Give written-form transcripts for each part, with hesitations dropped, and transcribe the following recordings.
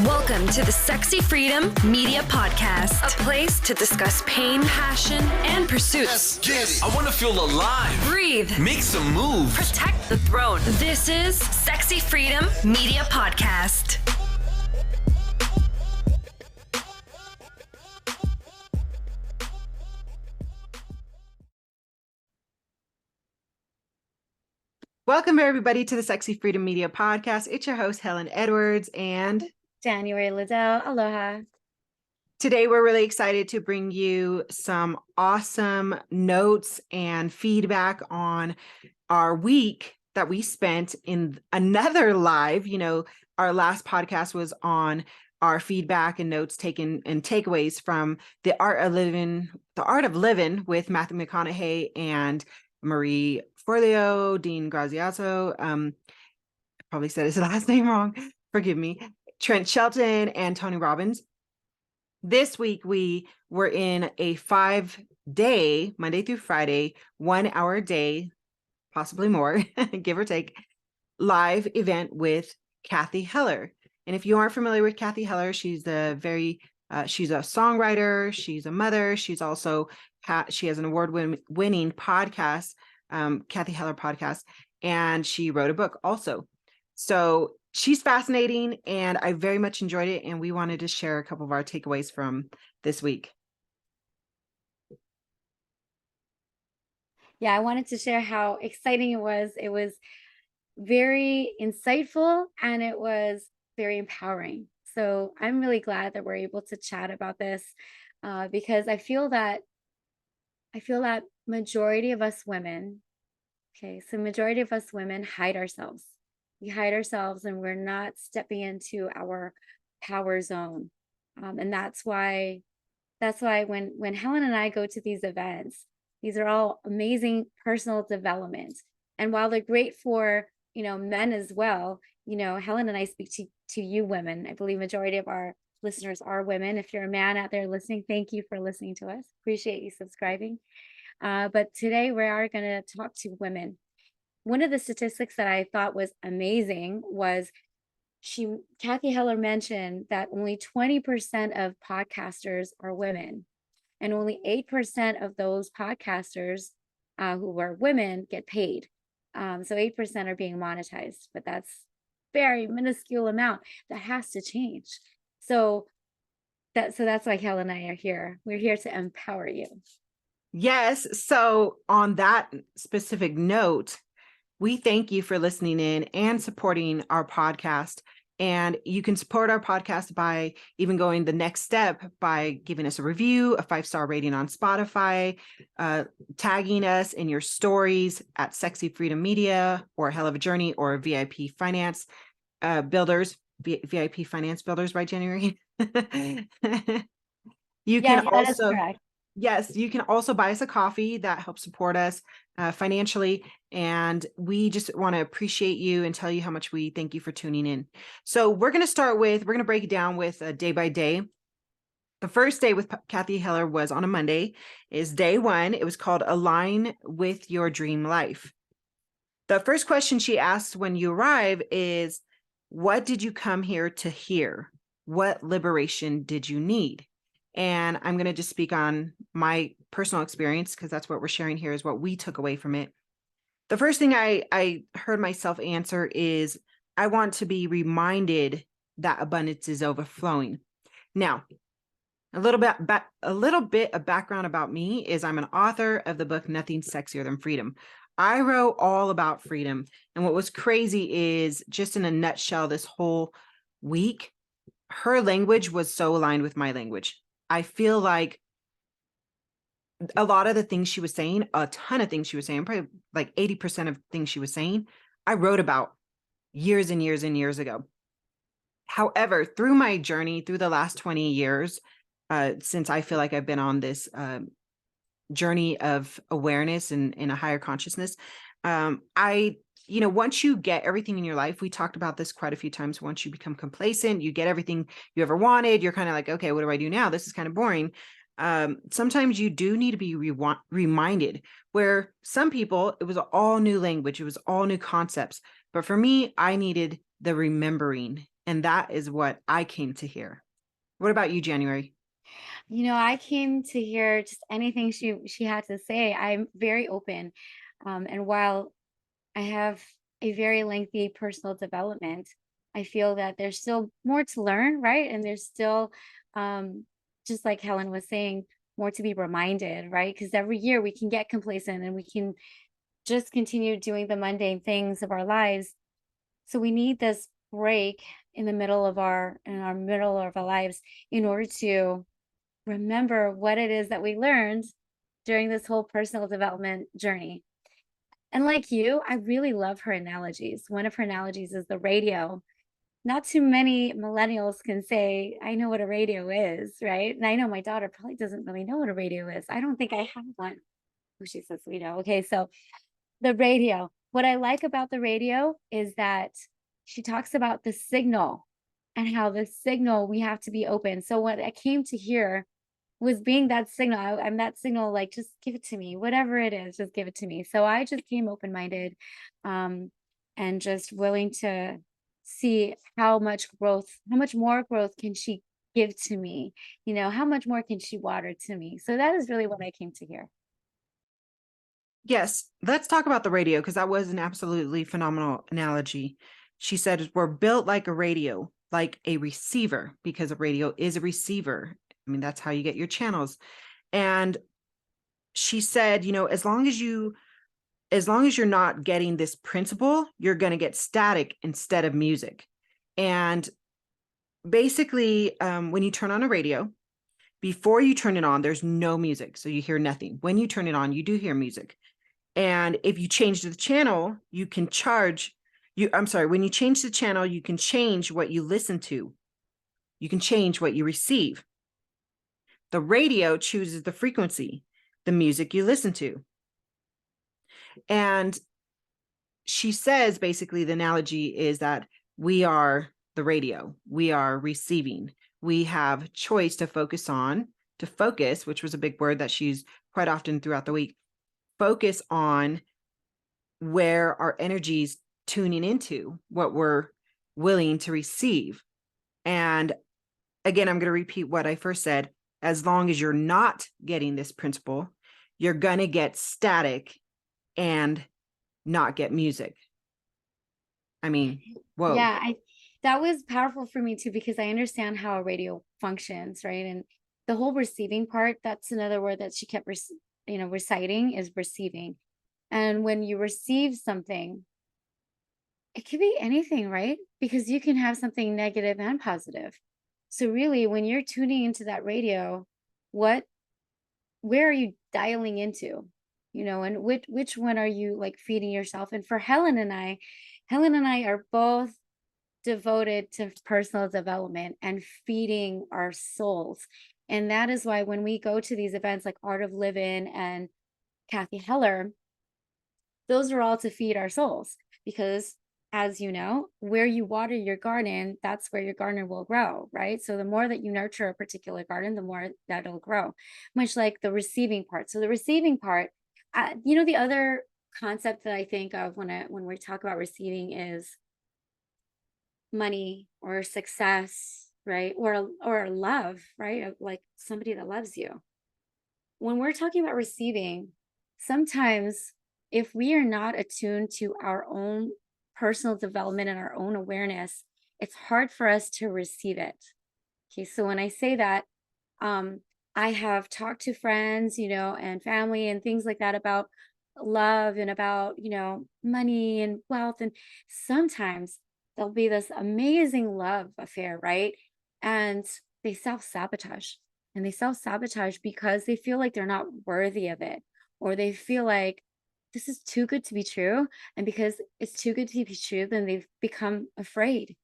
Welcome to the Sexy Freedom Media Podcast, a place to discuss pain, passion, and pursuits. Let's get it. I want to feel alive. Breathe. Make some moves. Protect the throne. This is Sexy Freedom Media Podcast. Welcome, everybody, to the Sexy Freedom Media Podcast. It's your host, Helen Edwards, and January Liddell. Aloha. Today, we're really excited to bring you some awesome notes and feedback on our week that we spent in another live. You know, our last podcast was on our feedback and notes taken and takeaways from the Art of Living with Matthew McConaughey and Marie Forleo, Dean Graziaso. I probably said his last name wrong. Forgive me. Trent Shelton and Tony Robbins. This week, we were in a 5-day, Monday through Friday, 1 hour a day, possibly more, give or take, live event with Cathy Heller. And if you aren't familiar with Cathy Heller, she's a songwriter, she's a mother, she's also, she has an award-winning podcast, Cathy Heller podcast, and she wrote a book also. So she's fascinating, and I very much enjoyed it, and we wanted to share a couple of our takeaways from this week. Yeah, I wanted to share how exciting it was. It was very insightful, and it was very empowering. So I'm really glad that we're able to chat about this because I feel that majority of us women, majority of us women hide ourselves. We hide ourselves and we're not stepping into our power zone. And that's why when Helen and I go to these events, these are all amazing personal development. And while they're great for, men as well, Helen and I speak to you women. I believe majority of our listeners are women. If you're a man out there listening, thank you for listening to us. Appreciate you subscribing. But today we are going to talk to women. One of the statistics that I thought was amazing was Cathy Heller mentioned that only 20% of podcasters are women, and only 8% of those podcasters who are women get paid. So 8% are being monetized, but that's very minuscule amount that has to change. So that's why Helen and I are here. We're here to empower you. Yes. So on that specific note, we thank you for listening in and supporting our podcast. And you can support our podcast by even going the next step by giving us a review, a 5-star rating on Spotify, tagging us in your stories at Sexy Freedom Media or Hell of a Journey or VIP Finance Builders, VIP Finance Builders, right, January? You can also, yes, you can also buy us a coffee. That helps support us financially. And we just want to appreciate you and tell you how much we thank you for tuning in. So we're going to break it down with a day by day. The first day with Cathy Heller was on a Monday, is day 1. It was called Align with Your Dream Life. The first question she asked when you arrive is, what did you come here to hear? What liberation did you need? And I'm going to just speak on my personal experience because that's what we're sharing here is what we took away from it. The first thing I heard myself answer is, I want to be reminded that abundance is overflowing. Now, a little bit of background about me is I'm an author of the book, Nothing Sexier Than Freedom. I wrote all about freedom. And what was crazy is, just in a nutshell, this whole week, her language was so aligned with my language. I feel like a lot of the things she was saying, a ton of things she was saying, probably like 80% of things she was saying, I wrote about years and years and years ago. However, through my journey, through the last 20 years, since I feel like I've been on this journey of awareness and in a higher consciousness, once you get everything in your life, we talked about this quite a few times. Once you become complacent, you get everything you ever wanted. You're kind of like, okay, what do I do now? This is kind of boring. Sometimes you do need to be reminded, where some people, it was all new language. It was all new concepts. But for me, I needed the remembering And that is what I came to hear. What about you, January? I came to hear just anything she had to say. I'm very open. And while I have a very lengthy personal development, I feel that there's still more to learn, right? And there's still, just like Helen was saying, more to be reminded, right? Because every year we can get complacent and we can just continue doing the mundane things of our lives. So we need this break in the middle of our lives in order to remember what it is that we learned during this whole personal development journey. And like you, I really love her analogies. One of her analogies is the radio. Not too many millennials can say, I know what a radio is, right? And I know my daughter probably doesn't really know what a radio is. I don't think I have one. Oh, she says we know. Okay, so the radio. What I like about the radio is that she talks about the signal and how the signal we have to be open. So what I came to hear was being that signal. I'm that signal, like, just give it to me, whatever it is, just give it to me. So I just came open-minded, and just willing to see how much more growth can she give to me? How much more can she water to me? So that is really what I came to hear. Yes, let's talk about the radio, because that was an absolutely phenomenal analogy. She said, we're built like a radio, like a receiver, because a radio is a receiver. I mean, that's how you get your channels. And she said, as long as you're not getting this principle, you're going to get static instead of music. And basically, when you turn on a radio, before you turn it on, there's no music. So you hear nothing. When you turn it on, you do hear music. And if you change the channel, you can when you change the channel, you can change what you listen to. You can change what you receive. The radio chooses the frequency, the music you listen to. And she says, basically, the analogy is that we are the radio. We are receiving. We have choice to focus, which was a big word that she's quite often throughout the week. Focus on where our energy's tuning into, what we're willing to receive. And again, I'm going to repeat what I first said. As long as you're not getting this principle, you're going to get static and not get music. I mean, whoa. Yeah, that was powerful for me too, because I understand how a radio functions, right? And the whole receiving part, that's another word that she kept reciting, is receiving. And when you receive something, it could be anything, right? Because you can have something negative and positive. So really, when you're tuning into that radio, where are you dialing into? And which one are you like feeding yourself? And for Helen and I are both devoted to personal development and feeding our souls. And that is why when we go to these events like Art of Living and Cathy Heller, those are all to feed our souls, because as you know, where you water your garden, that's where your garden will grow, right? So the more that you nurture a particular garden, the more that it'll grow, much like the receiving part. So the receiving part, the other concept that I think of when we talk about receiving is money or success, right? Or love, right? Like somebody that loves you. When we're talking about receiving, sometimes if we are not attuned to our own personal development and our own awareness, it's hard for us to receive it. Okay, so when I say that, I have talked to friends, and family and things like that about love and about, money and wealth. And sometimes there'll be this amazing love affair, right? And they self-sabotage. And they self-sabotage because they feel like they're not worthy of it, or they feel like this is too good to be true. And because it's too good to be true, then they've become afraid.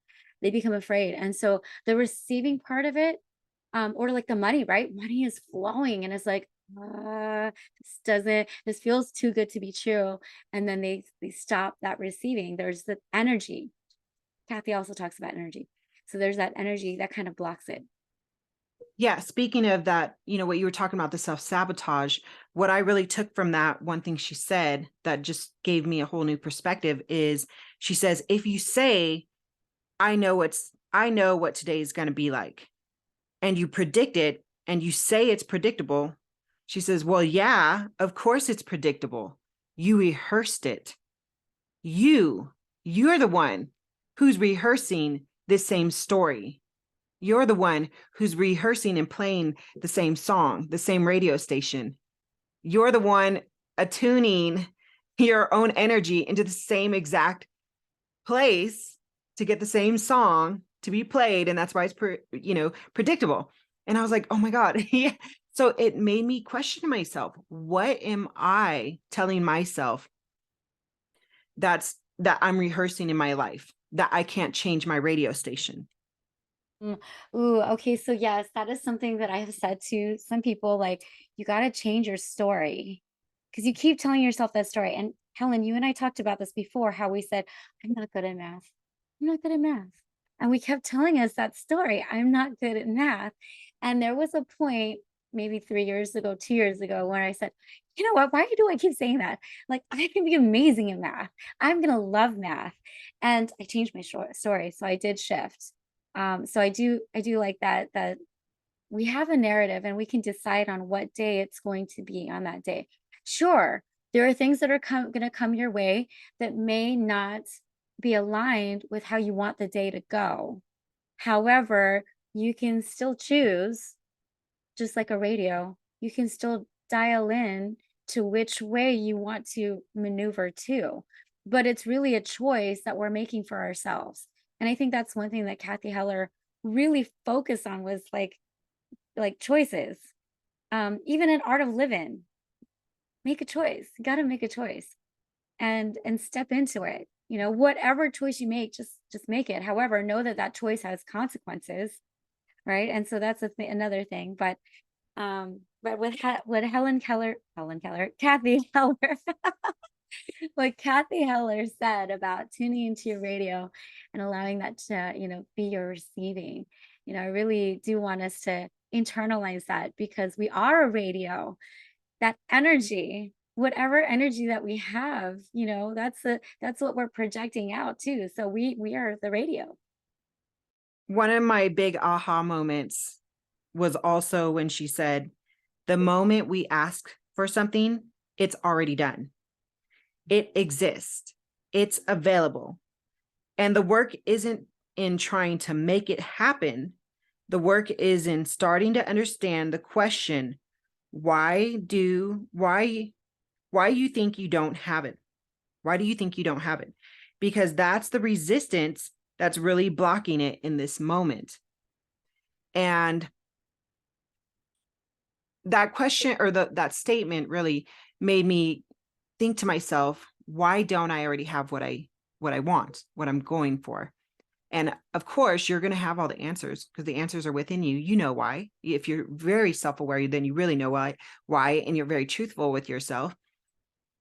And so the receiving part of it, or like the money, right? Money is flowing and it's like, this feels too good to be true. And then they stop that receiving. There's the energy. Cathy also talks about energy. So there's that energy that kind of blocks it. Yeah, speaking of that, what you were talking about, the self-sabotage, what I really took from that, one thing she said that just gave me a whole new perspective is, she says, if you say, I know what's I know what today is going to be like. And you predict it and you say it's predictable. She says, well, yeah, of course it's predictable. You rehearsed it. You're the one who's rehearsing this same story. You're the one who's rehearsing and playing the same song, the same radio station. You're the one attuning your own energy into the same exact place to get the same song to be played. And that's why it's, predictable. And I was like, oh my God. Yeah. So it made me question myself. What am I telling myself that I'm rehearsing in my life, that I can't change my radio station? Ooh, okay. So yes, that is something that I have said to some people, like, you got to change your story because you keep telling yourself that story. And Helen, you and I talked about this before, how we said, I'm not good at math. I'm not good at math. And we kept telling us that story. I'm not good at math. And there was a point, maybe 3 years ago, 2 years ago, when I said, you know what, why do I keep saying that? Like, I can be amazing at math. I'm going to love math. And I changed my story. So I did shift. So I do like that we have a narrative and we can decide on what day it's going to be on that day. Sure, there are things that are going to come your way that may not be aligned with how you want the day to go. However, you can still choose, just like a radio, you can still dial in to which way you want to maneuver to. But it's really a choice that we're making for ourselves. And I think that's one thing that Cathy Heller really focused on was like choices. Even in Art of Living, make a choice. You got to make a choice and step into it. You know, whatever choice you make, just make it. However, know that that choice has consequences, right? And so that's another thing. But with Cathy Heller, what Cathy Heller said about tuning into your radio and allowing that to, be your receiving, I really do want us to internalize that because we are a radio. That energy, whatever energy that we have, that's what we're projecting out too. So we are the radio. One of my big aha moments was also when she said, the moment we ask for something, it's already done. It exists. It's available. And the work isn't in trying to make it happen. The work is in starting to understand the question, why you think you don't have it? Why do you think you don't have it? Because that's the resistance that's really blocking it in this moment. And that question or that statement really made me think to myself, why don't I already have what I want, what I'm going for? And of course, you're going to have all the answers because the answers are within you. You know why. If you're very self-aware, then you really know why, and you're very truthful with yourself.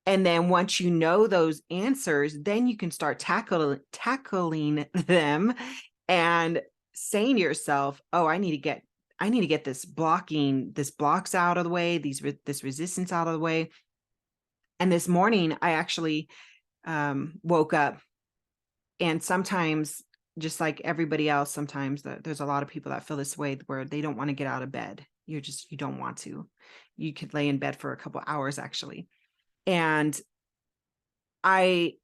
And then once you know those answers, then you can start tackling them and saying to yourself, oh, I need to get this blocks out of the way, this resistance out of the way. And this morning I actually woke up, and sometimes, just like everybody else, sometimes there's a lot of people that feel this way where they don't want to get out of bed. You don't want to. You could lay in bed for a couple hours actually. And I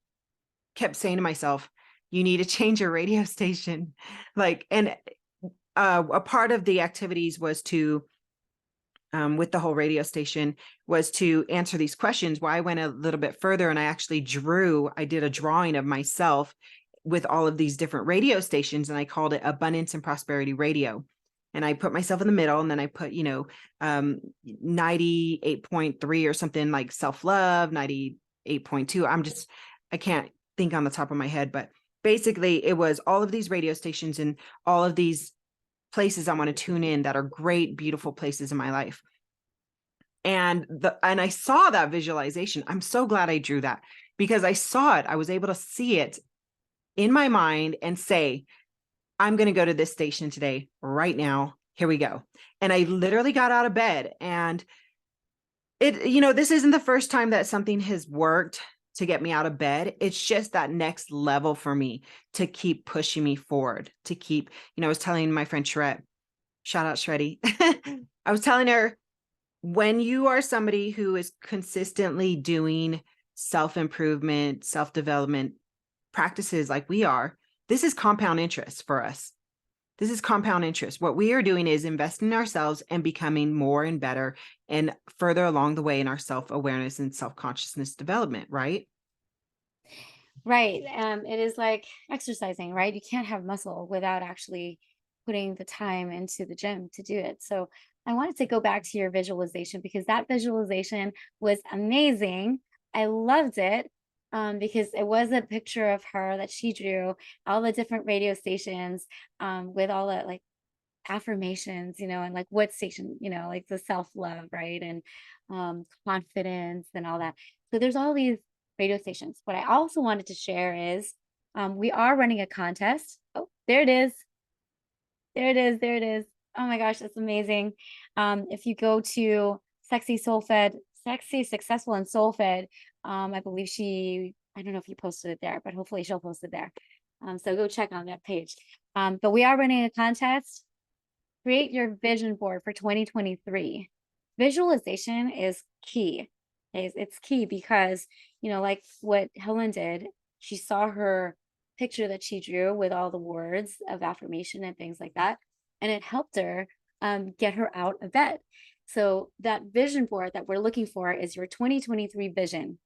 kept saying to myself, you need to change your radio station. And a part of the activities was to, with the whole radio station, was to answer these questions. Well, I went a little bit further and I did a drawing of myself with all of these different radio stations, and I called it Abundance and Prosperity Radio. And I put myself in the middle, and then I put, 98.3 or something like self-love, 98.2. I can't think on the top of my head, but basically it was all of these radio stations and all of these places I want to tune in that are great, beautiful places in my life. And I saw that visualization. I'm so glad I drew that because I saw it. I was able to see it in my mind and say, I'm going to go to this station today, right now. Here we go. And I literally got out of bed, and this isn't the first time that something has worked. to get me out of bed. It's just that next level for me to keep pushing me forward, to keep, I was telling my friend Shrette, shout out Shreddy. I was telling her, when you are somebody who is consistently doing self-improvement, self-development practices like we are, this is compound interest for us. This is compound interest. What we are doing is investing in ourselves and becoming more and better and further along the way in our self-awareness and self-consciousness development, right? Right. It is like exercising, right? You can't have muscle without actually putting the time into the gym to do it. So I wanted to go back to your visualization because that visualization was amazing. I loved it. Because it was a picture of her that she drew, all the different radio stations, with all the like affirmations, and like what station, like the self-love, right? And confidence and all that. So there's all these radio stations. What I also wanted to share is we are running a contest. Oh, there it is. There it is. There it is. Oh my gosh, that's amazing. If you go to Sexy Soul Fed, Sexy, Successful, and Soul Fed, I believe I don't know if you posted it there, but hopefully she'll post it there. So go check on that page. But we are running a contest. Create your vision board for 2023. Visualization is key. It's key because, like what Helen did, she saw her picture that she drew with all the words of affirmation and things like that. And it helped her get her out of bed. So that vision board that we're looking for is your 2023 vision.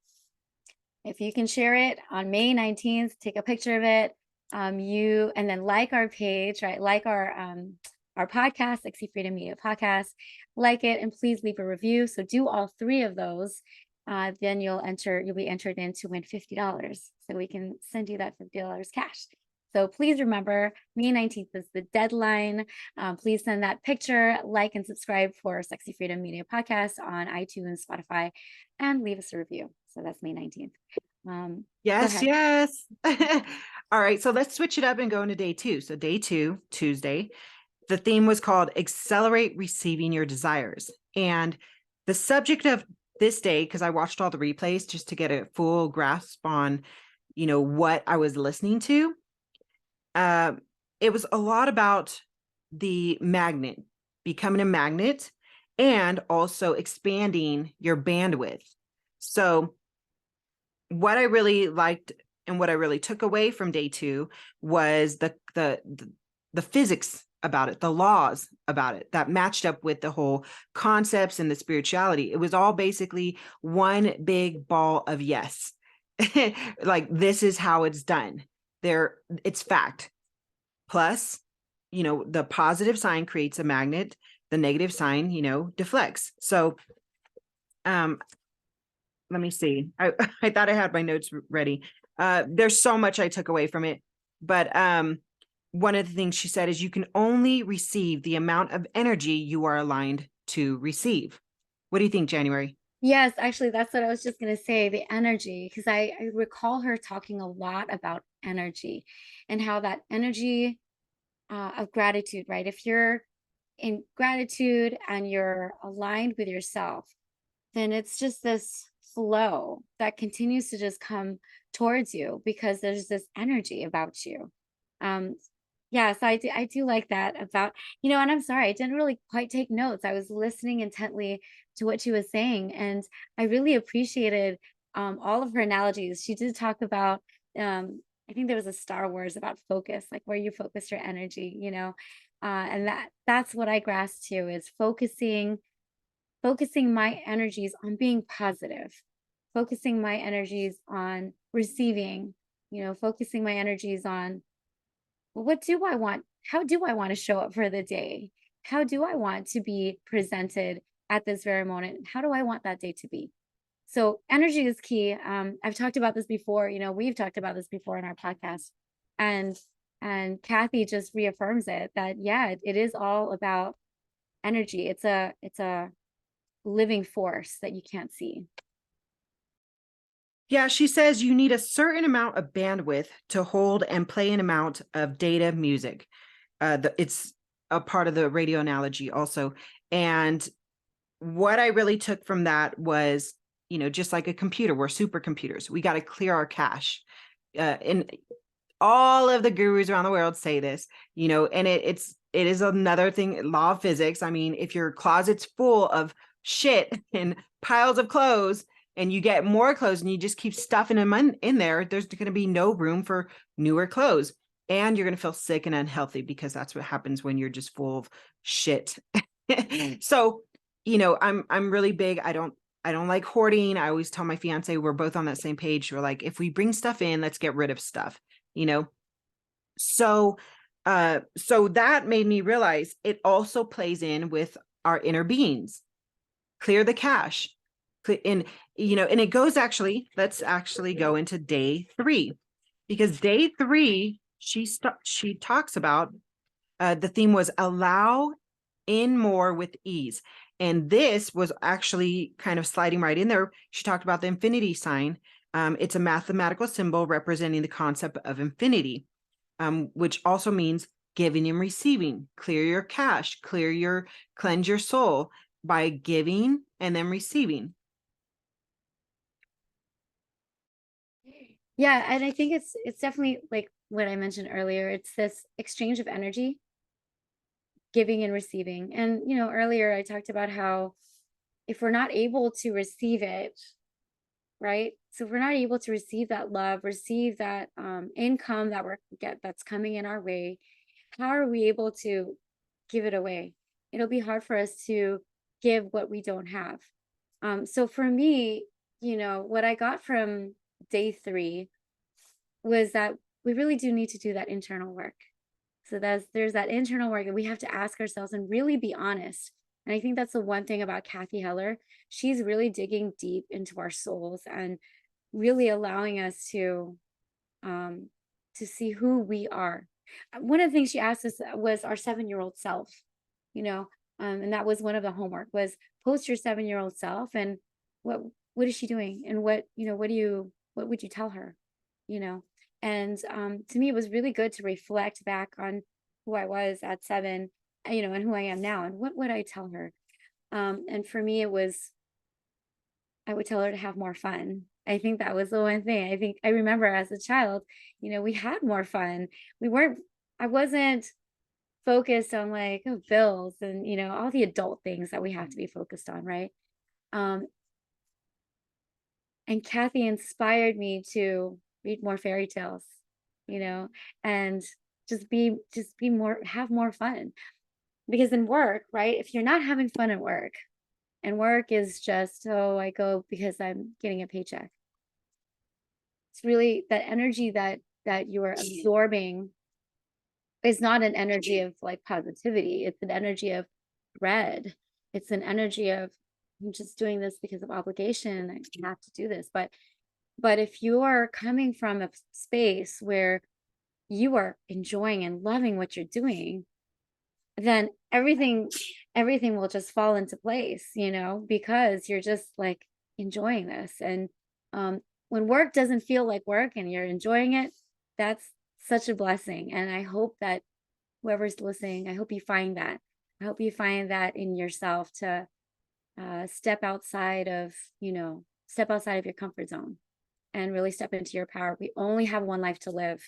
If you can share it on May 19th, take a picture of it, and then like our page, right? Like our podcast, Sexy Freedom Media Podcast, like it, and please leave a review. So do all three of those. Then you'll be entered in to win $50. So we can send you that $50 cash. So please remember, May 19th is the deadline. Please send that picture, like, and subscribe for Sexy Freedom Media Podcast on iTunes, Spotify, and leave us a review. So that's May 19th. Yes, yes. All right, so let's switch it up and go into day 2. So day 2, Tuesday, the theme was called Accelerate Receiving Your Desires. And the subject of this day, because I watched all the replays just to get a full grasp on, what I was listening to. It was a lot about the magnet, becoming a magnet, and also expanding your bandwidth. So what I really liked and what I really took away from day 2 was the physics about it, the laws about it that matched up with the whole concepts and the spirituality. It was all basically one big ball of yes. Like, this is how it's done. It's fact. Plus, the positive sign creates a magnet, the negative sign, deflects. So, let me see. I thought I had my notes ready. There's so much I took away from it, but one of the things she said is you can only receive the amount of energy you are aligned to receive. What do you think, January? Yes, actually, that's what I was just going to say, the energy, because I recall her talking a lot about energy and how that energy of gratitude, right? If you're in gratitude and you're aligned with yourself, then it's just this flow that continues to just come towards you because there's this energy about you. Yeah, so I do like that about, and I'm sorry, I didn't really quite take notes. I was listening intently to what she was saying, and I really appreciated all of her analogies. She did talk about, I think there was a Star Wars about focus, like where you focus your energy, and that's what I grasped too, is focusing my energies on being positive, focusing my energies on receiving, focusing my energies on, well, what do I want? How do I want to show up for the day? How do I want to be presented at this very moment? How do I want that day to be? So energy is key. I've talked about this before, we've talked about this before in our podcast, and Cathy just reaffirms it that, yeah, it is all about energy. It's a living force that you can't see. Yeah, she says you need a certain amount of bandwidth to hold and play an amount of data music. It's a part of the radio analogy also. And what I really took from that was just like a computer, we're supercomputers. We got to clear our cache. And all of the gurus around the world say this, and it is another thing, law of physics. I mean, if your closet's full of shit and piles of clothes, and you get more clothes and you just keep stuffing them in there, there's going to be no room for newer clothes. And you're going to feel sick and unhealthy, because that's what happens when you're just full of shit. So, I'm really big. I don't like hoarding. I always tell my fiance, we're both on that same page. We're like, if we bring stuff in, let's get rid of stuff, So, so that made me realize it also plays in with our inner beings. Clear the cache. And it goes let's actually go into day 3, because day 3, she talks about, the theme was allow in more with ease. And this was actually kind of sliding right in there. She talked about the infinity sign. It's a mathematical symbol representing the concept of infinity, which also means giving and receiving. Clear your cache, cleanse your soul by giving and then receiving. Yeah, and I think it's definitely like what I mentioned earlier. It's this exchange of energy, giving and receiving. And earlier I talked about how if we're not able to receive it, right? So if we're not able to receive that love, receive that income that's coming in our way, how are we able to give it away? It'll be hard for us to give what we don't have. So for me, what I got from day 3 was that we really do need to do that internal work. So there's that internal work, and we have to ask ourselves and really be honest. And I think that's the one thing about Cathy Heller. She's really digging deep into our souls and really allowing us to see who we are. One of the things she asked us was our 7-year-old self, and that was one of the homework, was post your 7-year-old self and what is she doing, and what would you tell her, and to me it was really good to reflect back on who I was at 7, and who I am now, and what would I tell her. And for me, it was, I would tell her to have more fun. I think that was the one thing. I think I remember as a child, we had more fun. I wasn't focused on like, bills and, all the adult things that we have to be focused on. Right. And Cathy inspired me to read more fairy tales, and just be more, have more fun. Because in work, right, if you're not having fun at work, and work is just, I go because I'm getting a paycheck, it's really that energy that you're absorbing is not an energy of like positivity. It's an energy of dread. It's an energy of, I'm just doing this because of obligation. I have to do this. But if you are coming from a space where you are enjoying and loving what you're doing, then everything will just fall into place, because you're just like enjoying this. And when work doesn't feel like work and you're enjoying it, that's such a blessing. And I hope that whoever's listening, I hope you find that. I hope you find that in yourself, to step outside of your comfort zone and really step into your power. We only have one life to live.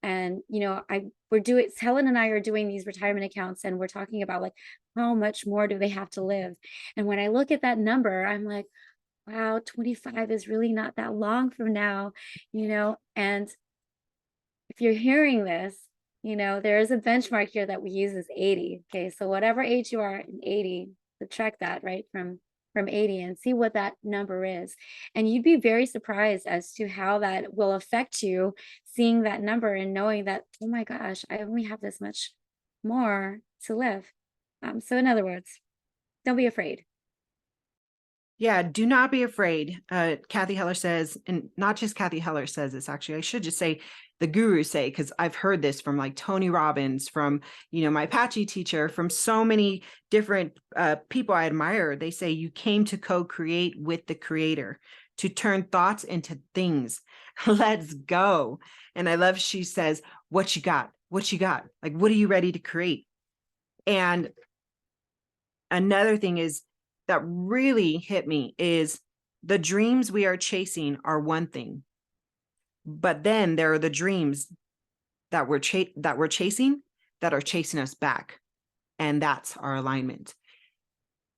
And, Helen and I are doing these retirement accounts, and we're talking about like, how much more do they have to live? And when I look at that number, I'm like, wow, 25 is really not that long from now, and if you're hearing this, there is a benchmark here that we use is 80. Okay. So whatever age you are in 80, subtract that, right, from 80 and see what that number is. And you'd be very surprised as to how that will affect you, seeing that number and knowing that, oh my gosh, I only have this much more to live. So in other words, don't be afraid. Yeah, do not be afraid. Cathy Heller says, and not just Cathy Heller says this, actually, I should just say the gurus say, because I've heard this from like Tony Robbins, from, my Apache teacher, from so many different people I admire. They say you came to co-create with the creator, to turn thoughts into things. Let's go. And I love, she says, what you got? What you got? Like, what are you ready to create? And another thing is, that really hit me is the dreams we are chasing are one thing, but then there are the dreams that we're chasing that are chasing us back. And that's our alignment.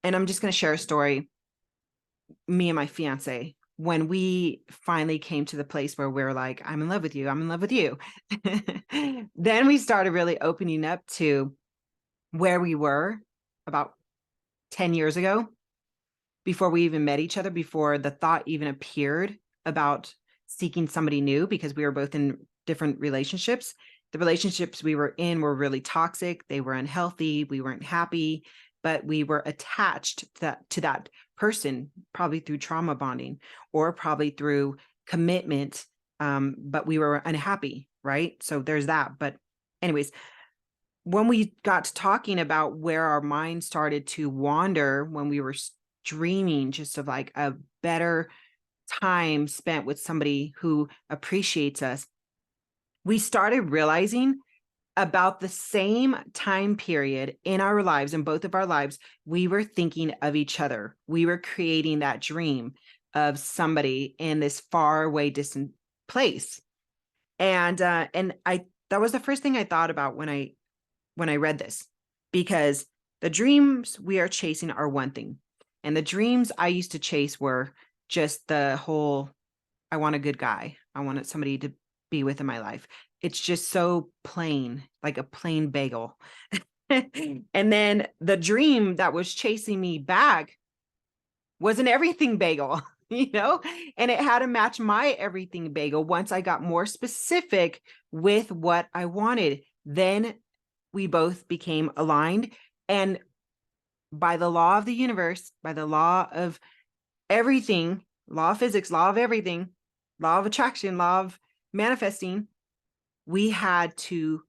And I'm just going to share a story. Me and my fiance, when we finally came to the place where we're like, I'm in love with you, I'm in love with you. Then we started really opening up to where we were about 10 years ago, before we even met each other, before the thought even appeared about seeking somebody new, because we were both in different relationships. The relationships we were in were really toxic. They were unhealthy. We weren't happy, but we were attached to that person, probably through trauma bonding or probably through commitment. But we were unhappy, right? So there's that. But anyways, when we got to talking about where our mind started to wander, when we were dreaming just of like a better time spent with somebody who appreciates us, we started realizing about the same time period in our lives, in both of our lives, we were thinking of each other. We were creating that dream of somebody in this far away, distant place. And that was the first thing I thought about when I read this, because the dreams we are chasing are one thing. And the dreams I used to chase were just the whole, I want a good guy. I wanted somebody to be with in my life. It's just so plain, like a plain bagel. And then the dream that was chasing me back was an everything bagel, and it had to match my everything bagel once I got more specific with what I wanted. Then we both became aligned. And by the law of the universe, by the law of everything, law of physics, law of everything, law of attraction, law of manifesting, we had to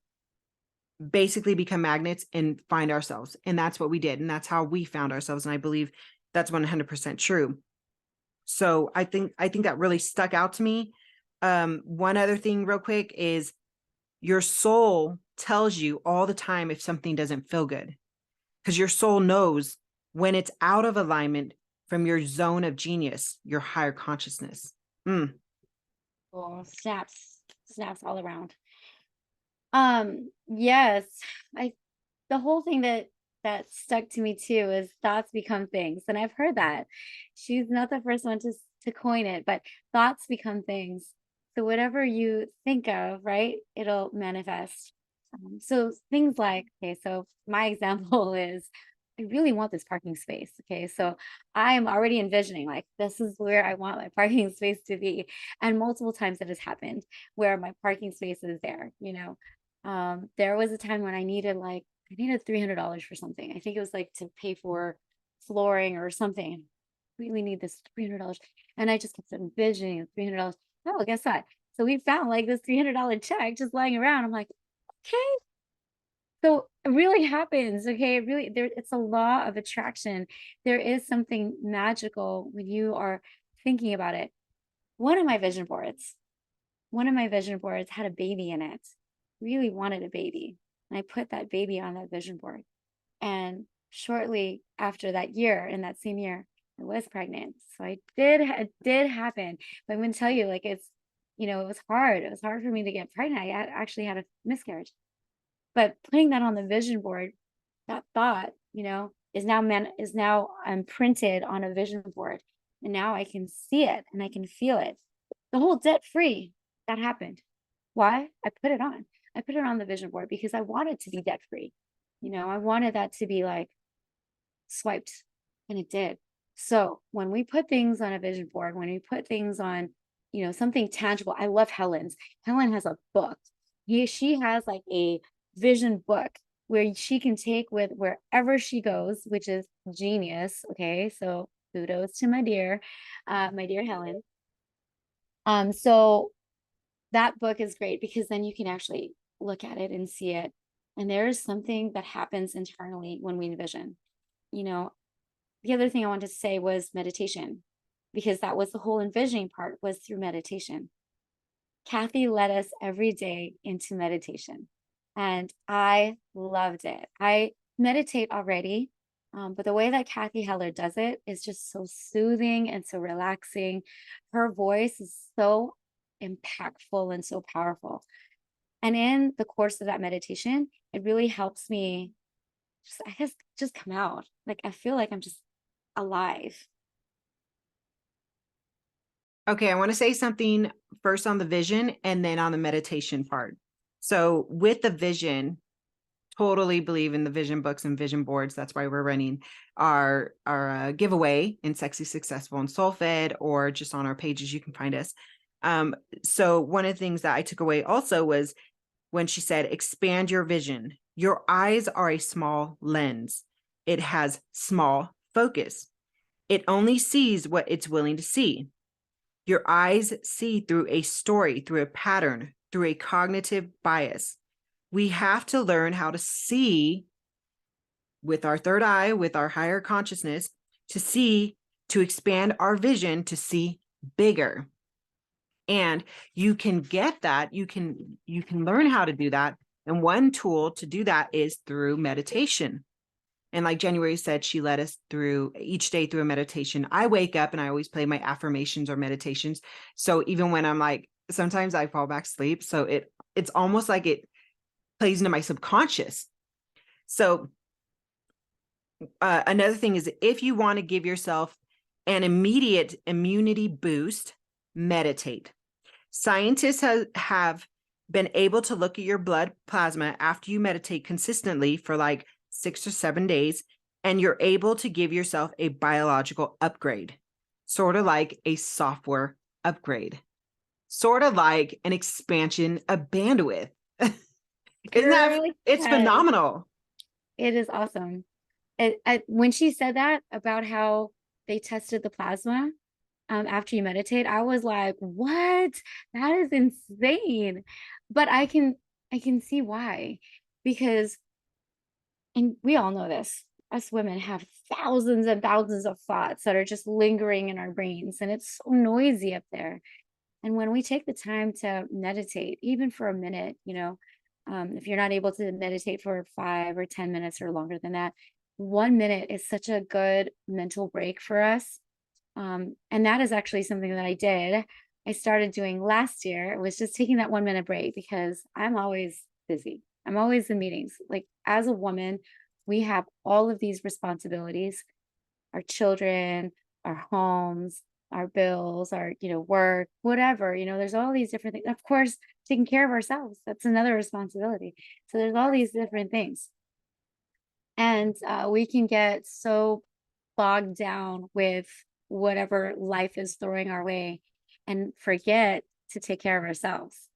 basically become magnets and find ourselves. And that's what we did. And that's how we found ourselves. And I believe that's 100% true. So I think that really stuck out to me. One other thing real quick is your soul tells you all the time if something doesn't feel good, because your soul knows when it's out of alignment from your zone of genius, your higher consciousness. Oh, snaps all around. Yes, the whole thing that stuck to me too is thoughts become things. And I've heard that. She's not the first one to coin it, but thoughts become things. So whatever you think of, right, it'll manifest. So things like, okay, so my example is I really want this parking space. Okay, so I'm already envisioning like this is where I want my parking space to be. And multiple times it has happened where my parking space is there, there was a time when I needed $300 for something. I think it was like to pay for flooring or something. Really need this $300. And I just kept envisioning $300. Oh, guess what? So we found like this $300 check just lying around. I'm like, okay. So it really happens. Okay. It's a law of attraction. There is something magical when you are thinking about it. One of my vision boards had a baby in it. Really wanted a baby. And I put that baby on that vision board. And shortly after that year, in that same year, I was pregnant. So it did happen. But I'm going to tell you, like, it was hard. It was hard for me to get pregnant. I actually had a miscarriage. But putting that on the vision board, that thought, is now imprinted on a vision board. And now I can see it and I can feel it. The whole debt free, that happened. Why? I put it on the vision board because I wanted to be debt free. I wanted that to be like swiped, and it did. So when we put things on a vision board, when we put things on, something tangible, I love Helen's. Helen has a book. She has like a vision book where she can take with wherever she goes, which is genius. Okay. So kudos to my dear Helen. So that book is great because then you can actually look at it and see it. And there is something that happens internally when we envision. The other thing I wanted to say was meditation, because that was the whole envisioning part, was through meditation. Cathy led us every day into meditation, and I loved it. I meditate already. But the way that Cathy Heller does it is just so soothing and so relaxing. Her voice is so impactful and so powerful. And in the course of that meditation, it really helps me just, I guess, just come out. Like I feel like I'm just alive. Okay, I want to say something first on the vision and then on the meditation part. So with the vision, totally believe in the vision books and vision boards. That's why we're running our giveaway in Sexy, Successful, and Soul Fed, or just on our pages, you can find us. So one of the things that I took away also was when she said, expand your vision. Your eyes are a small lens. It has small focus. It only sees what it's willing to see. Your eyes see through a story, through a pattern, through a cognitive bias. We have to learn how to see with our third eye, with our higher consciousness, to see, to expand our vision, to see bigger. And you can get that. You can learn how to do that. And one tool to do that is through meditation. And like January said, she led us through each day through a meditation. I wake up and I always play my affirmations or meditations. So even when I'm like, sometimes I fall back asleep. So it's almost like it plays into my subconscious. So another thing is, if you want to give yourself an immediate immunity boost, meditate. Scientists have been able to look at your blood plasma after you meditate consistently for like 6 or 7 days, and you're able to give yourself a biological upgrade, sort of like a software upgrade, sort of like an expansion of bandwidth. Isn't that, it's phenomenal. It is awesome. When she said that about how they tested the plasma after you meditate, I was like, what? That is insane. But I can see why, because, and we all know this, us women have thousands and thousands of thoughts that are just lingering in our brains, and it's so noisy up there. And when we take the time to meditate, even for a minute, if you're not able to meditate for 5 or 10 minutes or longer than that, 1 minute is such a good mental break for us. And that is actually something that I did. I started doing last year. It was just taking that 1 minute break, because I'm always busy. I'm always in meetings. Like, as a woman, we have all of these responsibilities, our children, our homes, our bills, our, work, whatever, there's all these different things. Of course, taking care of ourselves, that's another responsibility. So there's all these different things. And we can get so bogged down with whatever life is throwing our way and forget to take care of ourselves.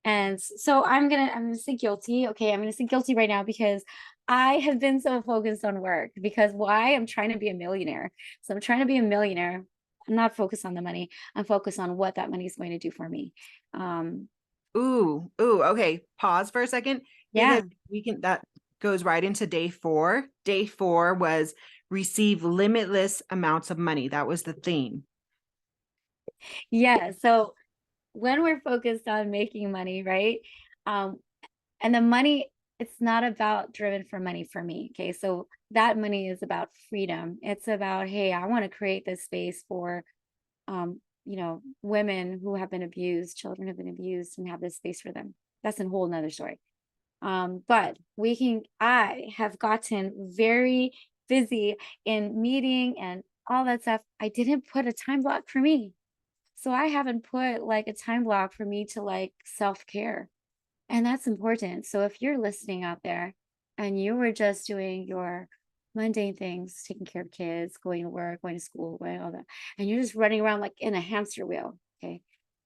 And so I'm gonna say guilty. Okay, I'm gonna say guilty right now, because I have been so focused on work. Because why? I'm trying to be a millionaire. So I'm trying to be a millionaire. I'm not focused on the money. I'm focused on what that money is going to do for me. Okay. Pause for a second. Yeah. That goes right into day 4. Day 4 was receive limitless amounts of money. That was the theme. Yeah. So when we're focused on making money, right? And the money, it's not about driven for money for me. Okay. So that money is about freedom. It's about, hey, I want to create this space for, women who have been abused, children have been abused, and have this space for them. That's a whole nother story. But I have gotten very busy in meeting and all that stuff. I didn't put a time block for me. So I haven't put like a time block for me to like self-care. And that's important. So if you're listening out there and you were just doing your mundane things, taking care of kids, going to work, going to school, going all that, and you're just running around like in a hamster wheel, okay,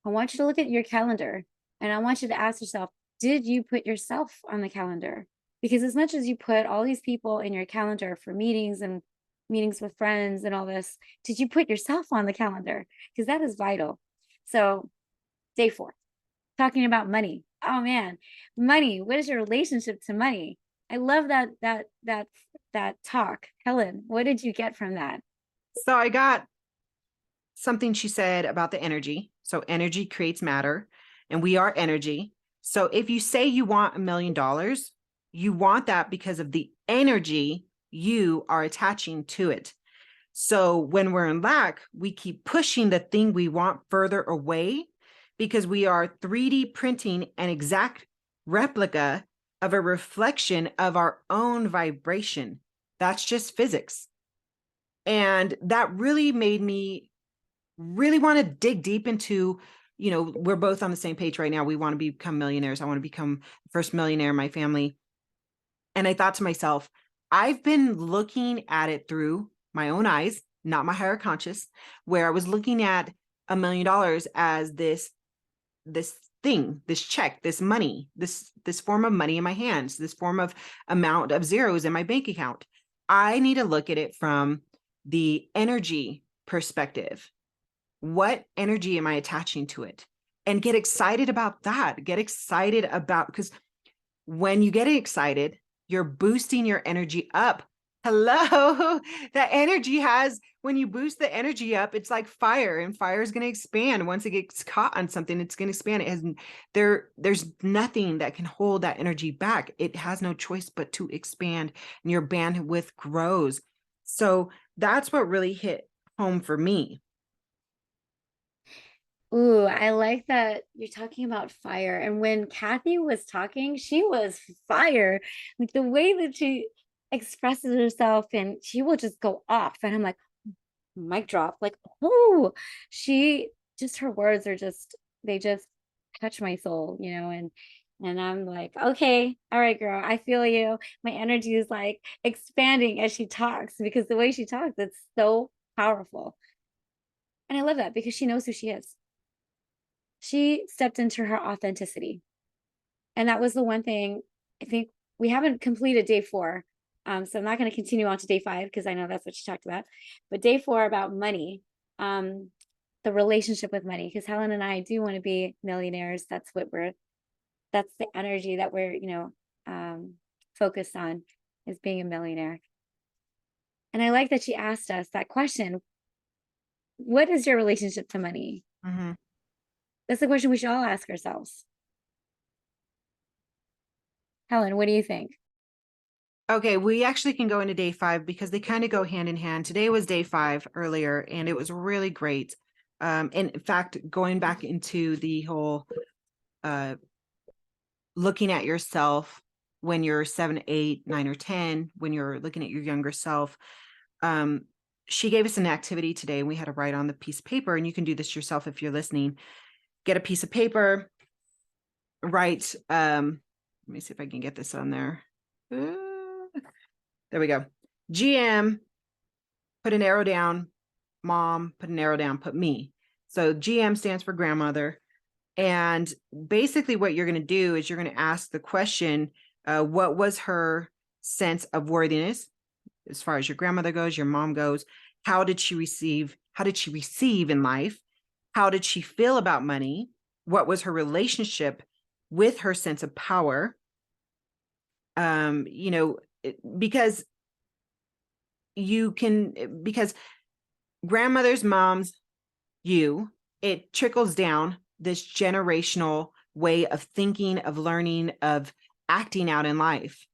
I want you to look at your calendar, and I want you to ask yourself, did you put yourself on the calendar? Because as much as you put all these people in your calendar for meetings and meetings with friends and all this, did you put yourself on the calendar? Because that is vital. So day 4, talking about money. Oh man, money. What is your relationship to money? I love that talk. Helen, what did you get from that? So I got something she said about the energy. So energy creates matter, and we are energy. So if you say you want $1 million, you want that because of the energy you are attaching to it. So when we're in lack, we keep pushing the thing we want further away because we are 3D printing an exact replica of a reflection of our own vibration. That's just physics. And that really made me really want to dig deep into, we're both on the same page right now. We want to become millionaires. I want to become the first millionaire in my family. And I thought to myself, I've been looking at it through my own eyes, not my higher conscious, where I was looking at $1 million as this thing, this check, this money, this form of money in my hands, this form of amount of zeros in my bank account. I need to look at it from the energy perspective. What energy am I attaching to it? And get excited about that. Get excited about, because when you get excited, you're boosting your energy up. Hello, that energy when you boost the energy up, it's like fire, and fire is going to expand. Once it gets caught on something, it's going to expand. There's nothing that can hold that energy back. It has no choice but to expand, and your bandwidth grows. So that's what really hit home for me. Ooh, I like that you're talking about fire. And when Cathy was talking, she was fire. Like the way that she expresses herself, and she will just go off. And I'm like, mic drop. Like, oh, her words are they just touch my soul, and I'm like, okay, all right, girl, I feel you. My energy is like expanding as she talks, because the way she talks, it's so powerful. And I love that because she knows who she is. She stepped into her authenticity. And that was the one thing. I think we haven't completed day 4. So I'm not going to continue on to day 5 because I know that's what she talked about. But day 4 about money, the relationship with money, because Helen and I do want to be millionaires. That's the energy that we're, focused on, is being a millionaire. And I like that she asked us that question. What is your relationship to money? Mm-hmm. That's the question we should all ask ourselves. Helen, what do you think? Okay, we actually can go into day 5 because they kind of go hand in hand. Today was day 5 earlier, and it was really great. And in fact, going back into the whole looking at yourself when you're 7, 8, 9, or 10, when you're looking at your younger self. She gave us an activity today, and we had to write on the piece of paper, and you can do this yourself if you're listening. Get a piece of paper, write, let me see if I can get this on there. There we go. GM, put an arrow down. Mom, put an arrow down, put me. So GM stands for grandmother. And basically what you're going to do is you're going to ask the question, what was her sense of worthiness as far as your grandmother goes, your mom goes? How did she receive in life? How did she feel about money? What was her relationship with her sense of power? Because grandmothers, moms, it trickles down this generational way of thinking, of learning, of acting out in life.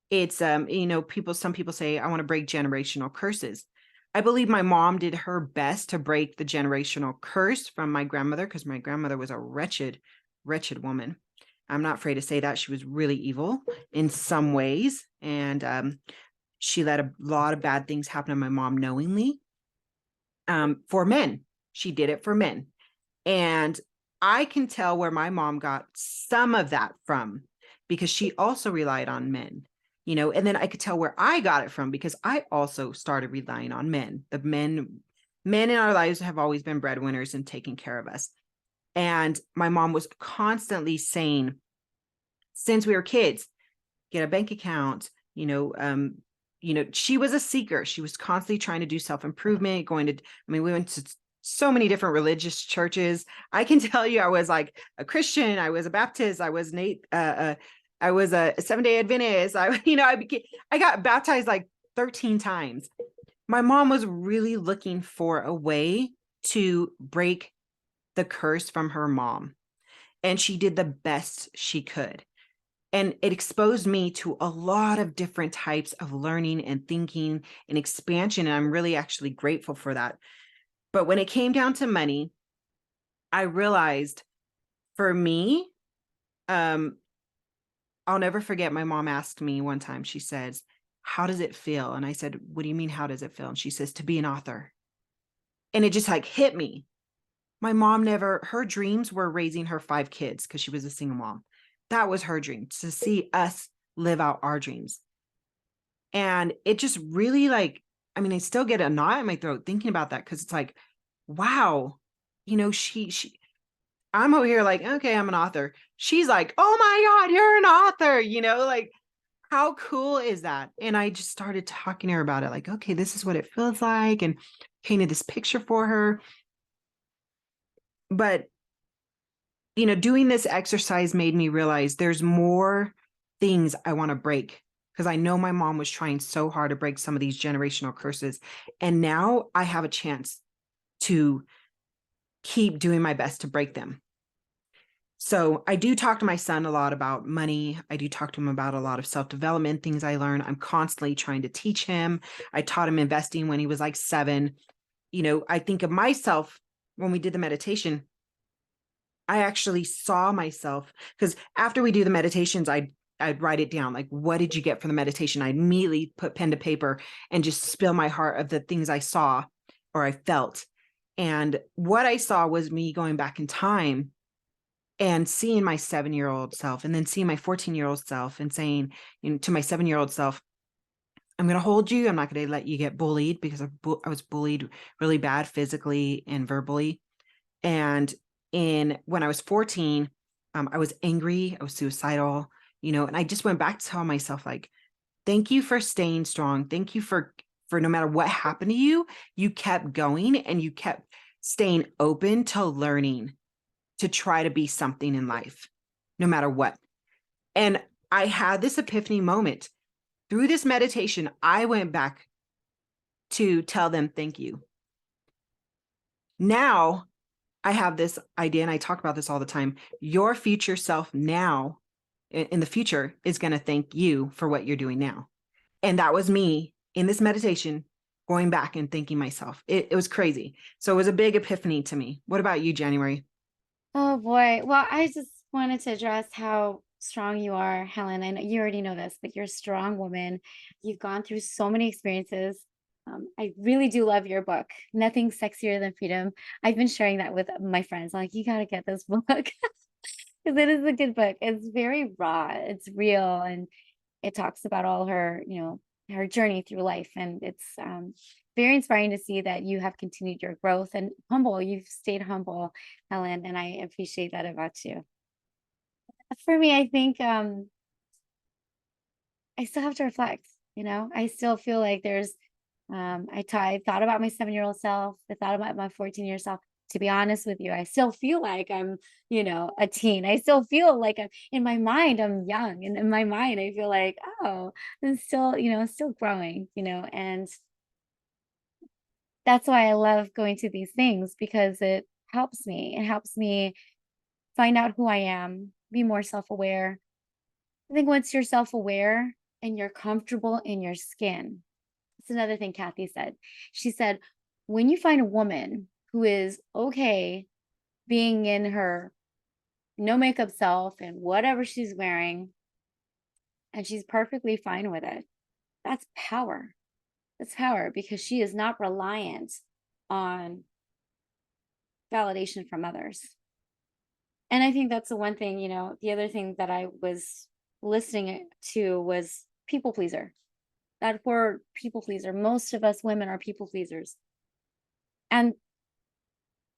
It's, some people say, I want to break generational curses. I believe my mom did her best to break the generational curse from my grandmother, because my grandmother was a wretched, wretched woman. I'm not afraid to say that. She was really evil in some ways. And she let a lot of bad things happen to my mom knowingly. For men, she did it for men. And I can tell where my mom got some of that from, because she also relied on men. And then I could tell where I got it from, because I also started relying on men. The men in our lives have always been breadwinners and taking care of us. And my mom was constantly saying, since we were kids, get a bank account, she was a seeker. She was constantly trying to do self-improvement, we went to so many different religious churches. I can tell you, I was like a Christian, I was a Baptist, I was I was a Seventh-day Adventist. I got baptized like 13 times. My mom was really looking for a way to break the curse from her mom, and she did the best she could. And it exposed me to a lot of different types of learning and thinking and expansion. And I'm really actually grateful for that. But when it came down to money, I realized for me, I'll never forget, my mom asked me one time, she says, how does it feel? And I said, what do you mean, how does it feel? And she says, to be an author. And it just like hit me. My mom her dreams were raising her 5 kids because she was a single mom. That was her dream, to see us live out our dreams. And it just really like, I mean, I still get a knot in my throat thinking about that, because it's like, wow, I'm over here like, okay, I'm an author. She's like, oh my God, you're an author, like, how cool is that? And I just started talking to her about it, like, okay, this is what it feels like, and painted this picture for her. But, doing this exercise made me realize there's more things I want to break, because I know my mom was trying so hard to break some of these generational curses. And now I have a chance to keep doing my best to break them. So I do talk to my son a lot about money. I do talk to him about a lot of self-development things I learn. I'm constantly trying to teach him. I taught him investing when he was like 7. I think of myself when we did the meditation. I actually saw myself, because after we do the meditations, I'd write it down. Like, what did you get from the meditation? I immediately put pen to paper and just spill my heart of the things I saw or I felt. And what I saw was me going back in time and seeing my 7-year-old self, and then seeing my 14-year-old self, and saying, to my 7-year-old self, I'm going to hold you. I'm not going to let you get bullied, because I was bullied really bad physically and verbally. And when I was 14, I was angry. I was suicidal, and I just went back to tell myself, like, thank you for staying strong. Thank you for no matter what happened to you, you kept going, and you kept staying open to learning, to try to be something in life, no matter what. And I had this epiphany moment through this meditation. I went back to tell them, thank you. Now I have this idea, and I talk about this all the time. Your future self now, in the future, is going to thank you for what you're doing now. And that was me in this meditation, going back and thanking myself. It was crazy. So it was a big epiphany to me. What about you, January? Oh boy. Well, I just wanted to address how strong you are, Helen. I know you already know this, but you're a strong woman. You've gone through so many experiences. I really do love your book, Nothing Sexier Than Freedom. I've been sharing that with my friends. I'm like, you got to get this book, because it is a good book. It's very raw, it's real, and it talks about all her, her journey through life. And it's very inspiring to see that you have continued your growth, and humble. You've stayed humble, Helen, and I appreciate that about you. For me, I think I still have to reflect. I still feel like there's I thought about my 7-year-old self. I thought about my 14-year self. To be honest with you, I still feel like I'm, a teen. I still feel like in my mind, I'm young. And in my mind, I feel like, oh, I'm still, still growing, and that's why I love going to these things, because it helps me. It helps me find out who I am, be more self-aware. I think once you're self-aware and you're comfortable in your skin, it's another thing Cathy said. She said, when you find a woman who is okay being in her no makeup self and whatever she's wearing, and she's perfectly fine with it, that's power. That's power, because she is not reliant on validation from others. And I think that's the one thing, the other thing that I was listening to was people pleaser. That word, people pleaser. Most of us women are people pleasers. And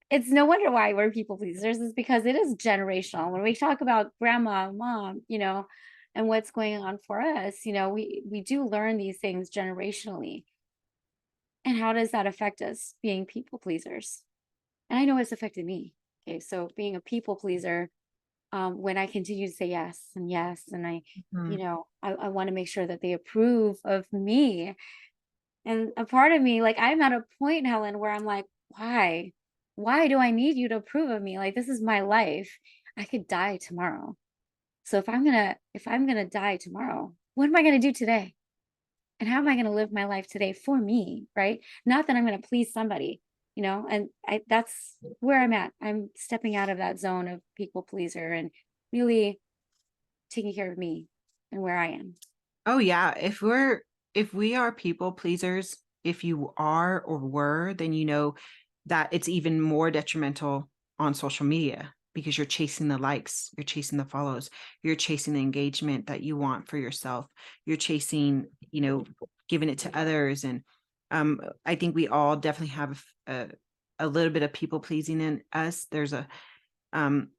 it's no wonder why we're people pleasers, is because it is generational. When we talk about grandma, mom, and what's going on for us, we do learn these things generationally. And how does that affect us being people pleasers? And I know it's affected me. Okay, so being a people pleaser, when I continue to say yes, and I, I want to make sure that they approve of me. And a part of me, like, I'm at a point, Helen, where I'm like, why? Why do I need you to approve of me? Like, this is my life. I could die tomorrow. So if I'm gonna die tomorrow, what am I gonna do today? And how am I going to live my life today for me, right? Not that I'm going to please somebody, and that's where I'm at. I'm stepping out of that zone of people pleaser and really taking care of me and where I am. Oh yeah. If we are people pleasers, if you are or were, then you know that it's even more detrimental on social media because you're chasing the likes, you're chasing the follows, you're chasing the engagement that you want for yourself. You're chasing, giving it to others. And I think we all definitely have a little bit of people pleasing in us. There can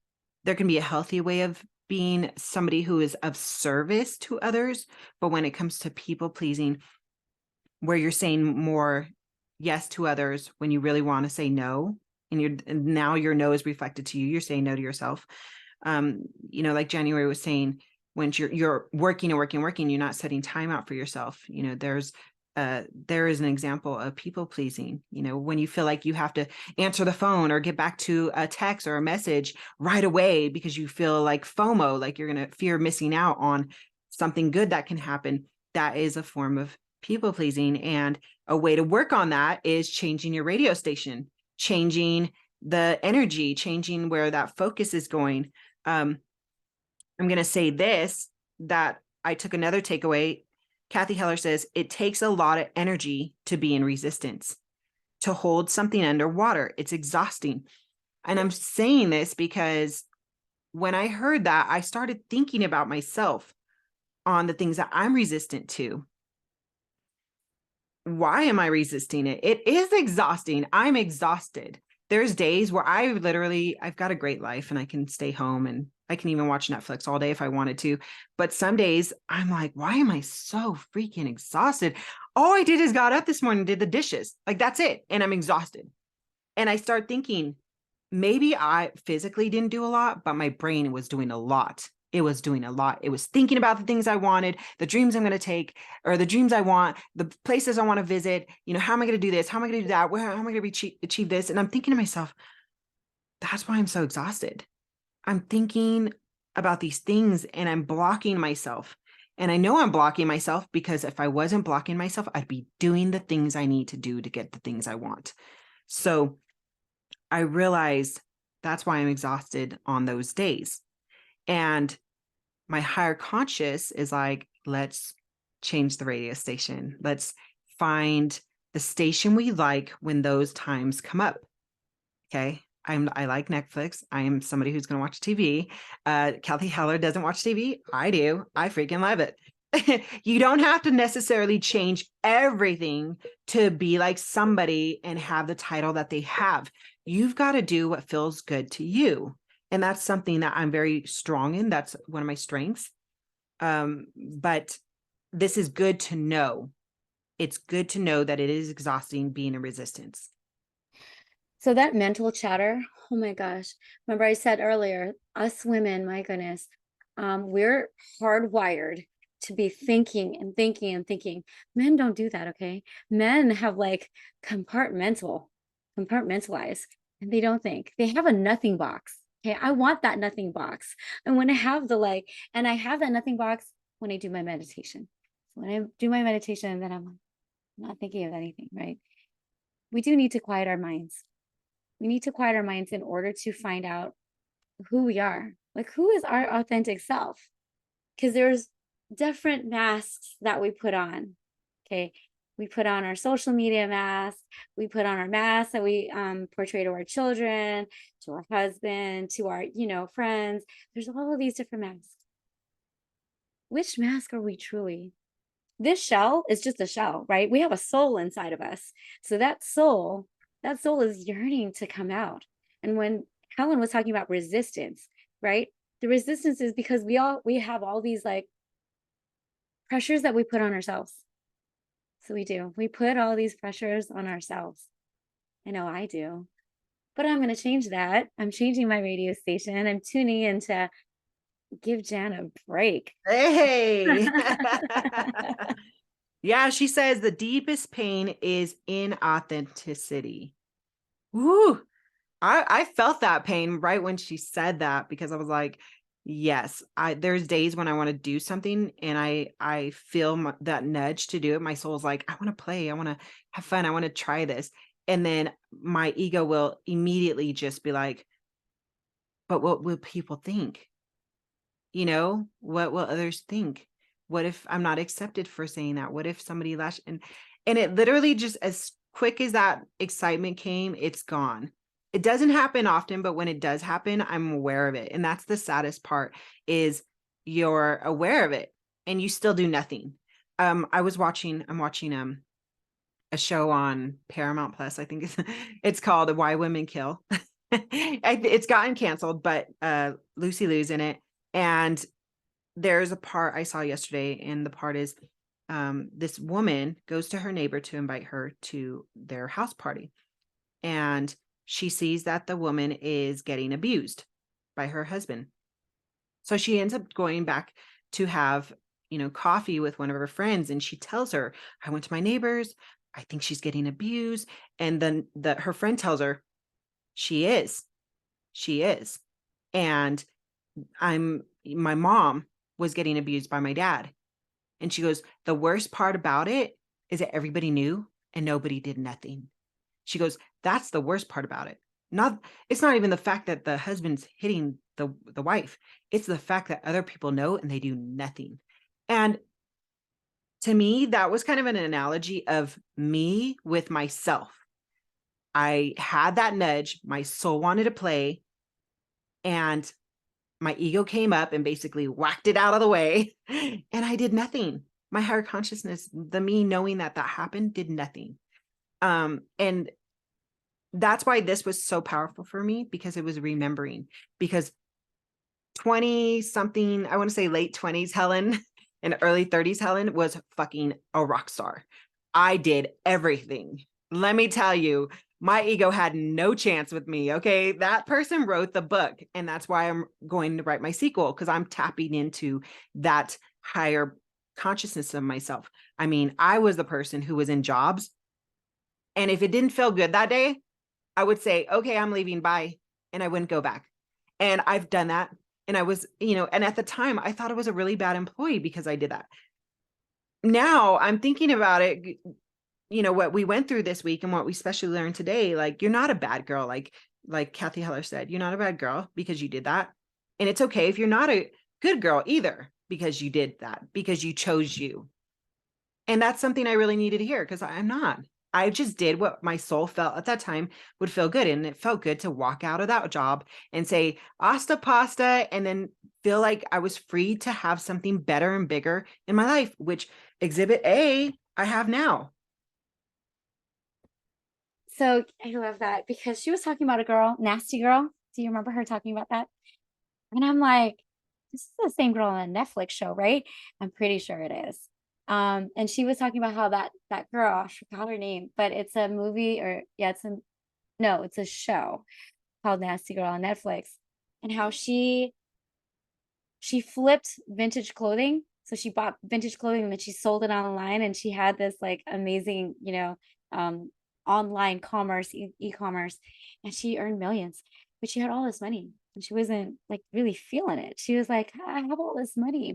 be a healthy way of being somebody who is of service to others. But when it comes to people pleasing, where you're saying more yes to others when you really want to say no, and now your no is reflected to you, you're saying no to yourself. Like January was saying, when you're working and working, you're not setting time out for yourself. There is an example of people pleasing, when you feel like you have to answer the phone or get back to a text or a message right away because you feel like FOMO, like you're going to fear missing out on something good that can happen. That is a form of people pleasing. And a way to work on that is changing your radio station, changing the energy, changing where that focus is going. I'm going to say this, that I took another takeaway. Cathy Heller says, it takes a lot of energy to be in resistance, to hold something underwater. It's exhausting. And I'm saying this because when I heard that, I started thinking about myself on the things that I'm resistant to. Why am I resisting it? It is exhausting. I'm exhausted. There's days where I've got a great life and I can stay home and I can even watch Netflix all day if I wanted to. But some days I'm like, why am I so freaking exhausted? All I did is got up this morning and did the dishes. Like, that's it. And I'm exhausted. And I start thinking, maybe I physically didn't do a lot, but my brain was doing a lot. It was doing a lot. It was thinking about the things I wanted, the dreams I'm going to take, or the dreams I want, the places I want to visit. How am I going to do this? How am I going to do that? How am I going to achieve this? And I'm thinking to myself, that's why I'm so exhausted. I'm thinking about these things and I'm blocking myself. And I know I'm blocking myself because if I wasn't blocking myself, I'd be doing the things I need to do to get the things I want. So I realized that's why I'm exhausted on those days. And my higher conscious is like, let's change the radio station. Let's find the station we like when those times come up. Okay. I like Netflix. I am somebody who's going to watch TV. Cathy Heller doesn't watch TV. I do. I freaking love it. You don't have to necessarily change everything to be like somebody and have the title that they have. You've got to do what feels good to you. And that's something that I'm very strong in. That's one of my strengths. But this is good to know. It's good to know that it is exhausting being in resistance. So that mental chatter, oh my gosh. Remember I said earlier, us women, my goodness, we're hardwired to be thinking and thinking and thinking. Men don't do that, okay? Men have like compartmentalize, and they don't think. They have a nothing box. Okay, I want that nothing box. I want to have and I have that nothing box when I do my meditation. So when I do my meditation, then I'm not thinking of anything, right? We do need to quiet our minds. We need to quiet our minds in order to find out who we are. Like, who is our authentic self? Because there's different masks that we put on. Okay. We put on our social media mask. We put on our mask that we portray to our children, to our husband, to our, friends. There's all of these different masks. Which mask are we truly? This shell is just a shell, right? We have a soul inside of us. So that soul is yearning to come out. And when Helen was talking about resistance, right? The resistance is because we have all these like pressures that we put on ourselves. So we put all these pressures on ourselves. I know I do, but I'm going to change that. I'm changing my radio station. I'm tuning in to give Jan a break. Hey. Yeah, she says the deepest pain is inauthenticity. Woo. I felt that pain right when she said that, because I was like, Yes, there's days when I want to do something and I feel that nudge to do it. My soul's like, I want to play, I want to have fun, I want to try this. And then my ego will immediately just be like, but what will people think? What will others think? What if I'm not accepted for saying that? What if somebody and it literally just as quick as that excitement came, it's gone. It doesn't happen often, but when it does happen, I'm aware of it. And that's the saddest part is you're aware of it and you still do nothing. I'm watching a show on Paramount Plus. I think it's called Why Women Kill. It's gotten canceled, but Lucy Liu's in it. And there's a part I saw yesterday, and the part is this woman goes to her neighbor to invite her to their house party. And she sees that the woman is getting abused by her husband. So she ends up going back to have, coffee with one of her friends. And she tells her, I went to my neighbor's. I think she's getting abused. And then her friend tells her, she is. And my mom was getting abused by my dad. And she goes, the worst part about it is that everybody knew and nobody did nothing. She goes, that's the worst part about it. It's not even the fact that the husband's hitting the wife. It's the fact that other people know and they do nothing. And to me, that was kind of an analogy of me with myself. I had that nudge. My soul wanted to play. And my ego came up and basically whacked it out of the way. And I did nothing. My higher consciousness, the me knowing that happened, did nothing. And that's why this was so powerful for me, because it was remembering. Because 20 something, I want to say late 20s Helen and early 30s Helen was fucking a rock star. I did everything. Let me tell you, my ego had no chance with me. Okay. That person wrote the book. And that's why I'm going to write my sequel, because I'm tapping into that higher consciousness of myself. I mean, I was the person who was in jobs. And if it didn't feel good that day, I would say, okay, I'm leaving. Bye. And I wouldn't go back. And I've done that. And I was, and at the time I thought I was a really bad employee because I did that. Now I'm thinking about it, what we went through this week and what we especially learned today. Like, you're not a bad girl. Like Cathy Heller said, you're not a bad girl because you did that. And it's okay if you're not a good girl either, because you did that, because you chose you. And that's something I really needed to hear, because I'm not. I just did what my soul felt at that time would feel good. And it felt good to walk out of that job and say, asta pasta, and then feel like I was free to have something better and bigger in my life, which exhibit A I have now. So I love that, because she was talking about a girl, Nasty Girl. Do you remember her talking about that? And I'm like, this is the same girl on a Netflix show, right? I'm pretty sure it is. And she was talking about how that girl, I forgot her name, but it's a movie, or it's a show called Nasty Girl on Netflix, and how she flipped vintage clothing. So she bought vintage clothing and then she sold it online, and she had this like amazing, online commerce, e-commerce, and she earned millions, but she had all this money and she wasn't like really feeling it. She was like, I have all this money,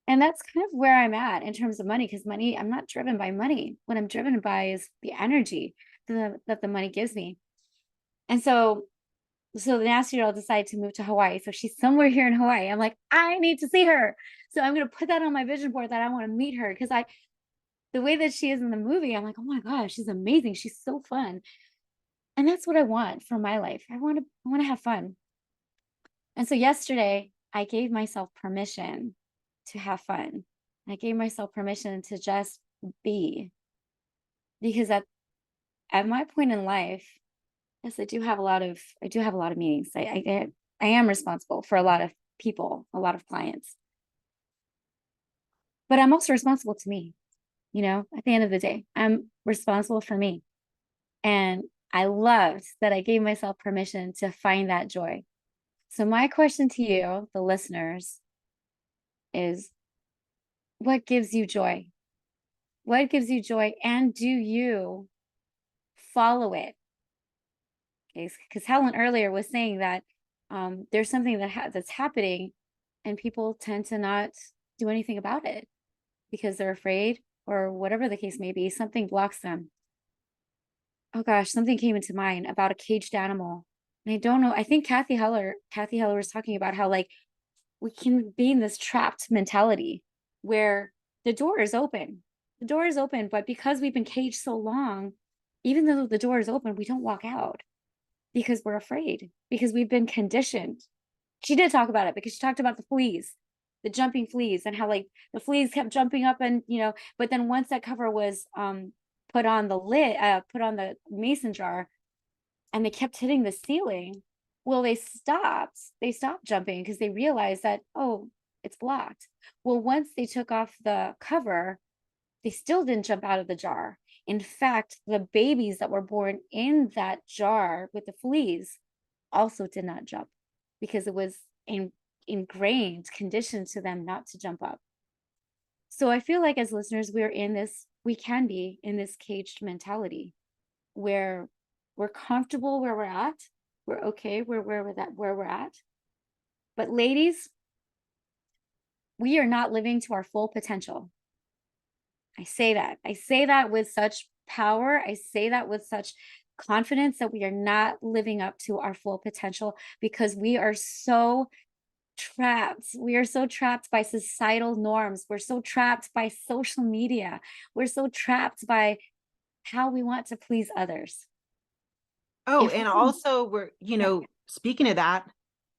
and that's kind of where I'm at in terms of money, because money, I'm not driven by money. What I'm driven by is the energy that the money gives me. And so the nasty girl decided to move to Hawaii. So she's somewhere here in Hawaii. I'm like, I need to see her. So I'm going to put that on my vision board, that I want to meet her, because the way that she is in the movie, I'm like, oh my gosh, she's amazing. She's so fun. And that's what I want for my life. I want to have fun. And so yesterday I gave myself permission to have fun. I gave myself permission to just be, because at my point in life, yes, I do have a lot of meetings. I am responsible for a lot of people, a lot of clients, but I'm also responsible to me. At the end of the day, I'm responsible for me. And I loved that I gave myself permission to find that joy. So my question to you, the listeners, is, what gives you joy? What gives you joy? And do you follow it? Okay, because Helen earlier was saying that there's something that's happening and people tend to not do anything about it because they're afraid or whatever the case may be. Something blocks them. Oh gosh, something came into mind about a caged animal. And I don't know. I think Cathy Heller was talking about how like we can be in this trapped mentality where the door is open. The door is open, but because we've been caged so long, even though the door is open, we don't walk out because we're afraid, because we've been conditioned. She did talk about it because she talked about the fleas, the jumping fleas, and how like the fleas kept jumping up, and but then once that cover was put on the lid, put on the mason jar, and they kept hitting the ceiling, well, they stopped jumping because they realized that, oh, it's blocked. Well, once they took off the cover, they still didn't jump out of the jar. In fact, the babies that were born in that jar with the fleas also did not jump because it was ingrained, conditioned to them not to jump up. So I feel like as listeners, we can be in this caged mentality where we're comfortable where we're at. We're okay where we're at. But ladies, we are not living to our full potential. I say that with such power. I say that with such confidence that we are not living up to our full potential because we are so trapped. We are so trapped by societal norms. We're so trapped by social media. We're so trapped by how we want to please others. Oh, and also we're, speaking of that,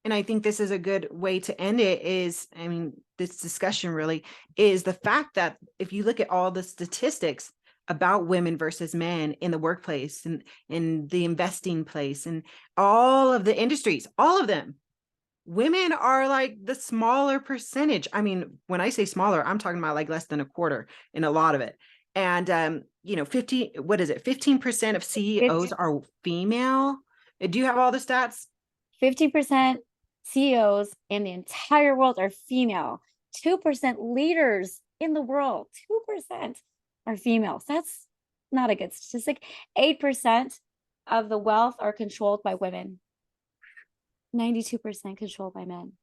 and I think this is a good way to end it is, I mean, this discussion really is the fact that if you look at all the statistics about women versus men in the workplace and in the investing place and all of the industries, all of them, women are like the smaller percentage. I mean, when I say smaller, I'm talking about like less than a quarter in a lot of it. And, 15% of CEOs are female. Do you have all the stats? 50% CEOs in the entire world are female. 2% leaders in the world, 2% are females. That's not a good statistic. 8% of the wealth are controlled by women. 92% controlled by men.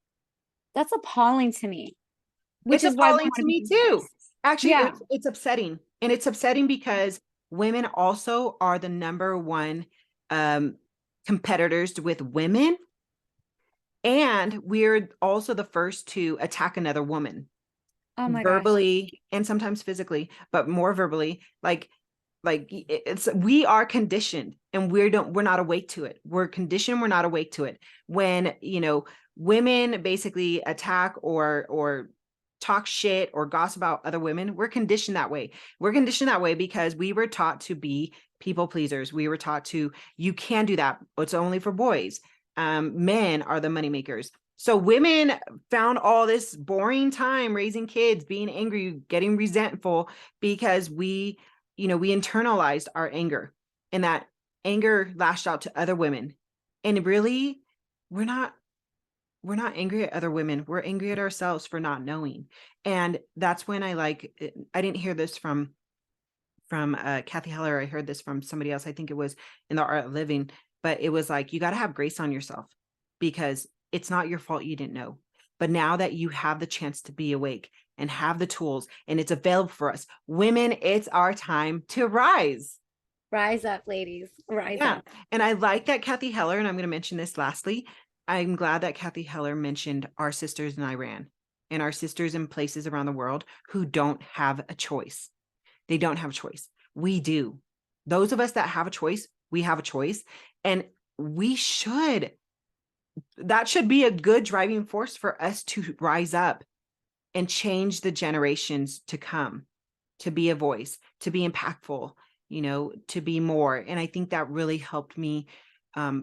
That's appalling to me. Which is appalling to me too. Actually, yeah. it's upsetting. And it's upsetting because women also are the number one competitors with women. And we're also the first to attack another woman. Oh my verbally gosh. And sometimes physically, but more verbally, like we are conditioned and we're not awake to it. We're conditioned. We're not awake to it. When, women basically attack or talk shit or gossip about other women, we're conditioned that way. We're conditioned that way because we were taught to be people pleasers. We were taught you can do that. It's only for boys. Men are the money makers. So women found all this boring time raising kids, being angry, getting resentful because we internalized our anger, and that anger lashed out to other women. And really, we're not angry at other women. We're angry at ourselves for not knowing. And that's when I didn't hear this from Cathy Heller. I heard this from somebody else. I think it was in the Art of Living, but it was like, you got to have grace on yourself because it's not your fault you didn't know. But now that you have the chance to be awake and have the tools and it's available for us, women, it's our time to rise. Rise up, ladies. Rise up. And I like that Cathy Heller, and I'm going to mention this lastly, I'm glad that Cathy Heller mentioned our sisters in Iran and our sisters in places around the world who don't have a choice. They don't have a choice. We do. Those of us that have a choice, we have a choice. And that should be a good driving force for us to rise up and change the generations to come, to be a voice, to be impactful, to be more. And I think that really helped me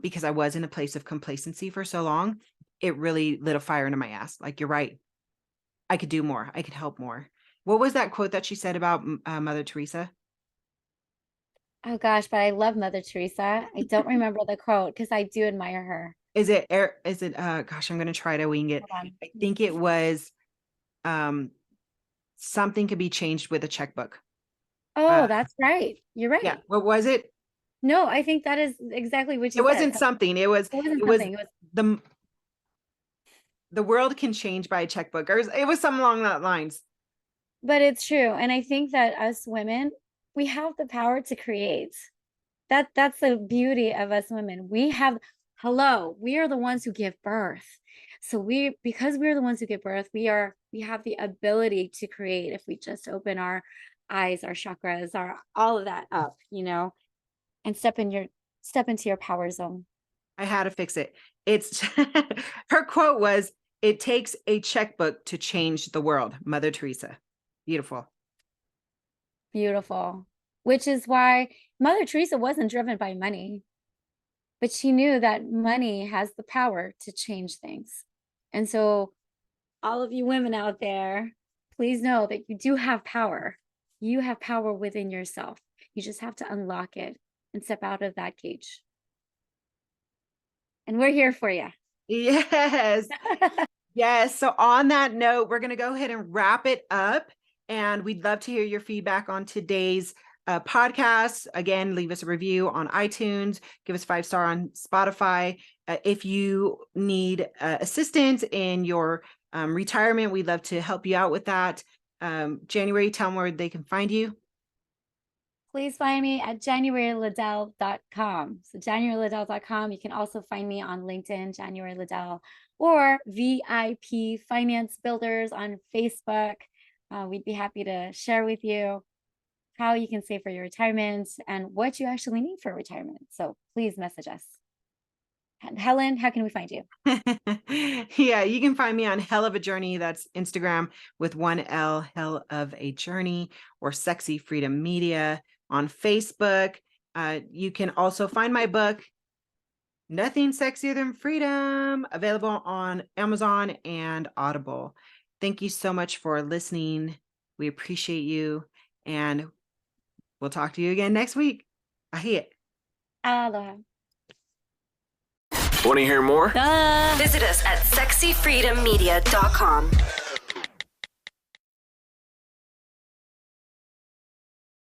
because I was in a place of complacency for so long. It really lit a fire into my ass. Like, you're right. I could do more. I could help more. What was that quote that she said about Mother Teresa? Oh gosh, but I love Mother Teresa. I don't remember the quote because I do admire her. Is it, gosh, I'm going to try to wing it. I think it was, something could be changed with a checkbook. Oh, that's right. You're right. Yeah. What was it? No, I think that is exactly what you said. It wasn't something. It was the the world can change by a checkbook, or it was something along that lines. But it's true. And I think that us women, we have the power to create. That's the beauty of us women. We are the ones who give birth. So because we're the ones who give birth, we have the ability to create if we just open our eyes, our chakras, all of that up, and step into your power zone. I had to fix it. It's her quote was, "It takes a checkbook to change the world." Mother Teresa. Beautiful. Beautiful. Which is why Mother Teresa wasn't driven by money, but she knew that money has the power to change things. And so all of you women out there, please know that you do have power. You have power within yourself. You just have to unlock it and step out of that cage. And we're here for you. Yes. Yes. So on that note, we're going to go ahead and wrap it up. And we'd love to hear your feedback on today's podcast. Again, leave us a review on iTunes, give us 5-star on Spotify. If you need assistance in your retirement, we'd love to help you out with that. January, tell them where they can find you. Please find me at JanuaryLiddell.com. So JanuaryLiddell.com. You can also find me on LinkedIn, January Liddell, or VIP Finance Builders on Facebook. We'd be happy to share with you how you can save for your retirement and what you actually need for retirement. So please message us. And Helen, how can we find you? Yeah, you can find me on Hell of a Journey. That's Instagram with 1 L, Hell of a Journey, or Sexy Freedom Media on Facebook. You can also find my book, Nothing Sexier Than Freedom, available on Amazon and Audible. Thank you so much for listening. We appreciate you, and we'll talk to you again next week. Ahiya. Aloha. Want to hear more? Visit us at SexyFreedomMedia.com.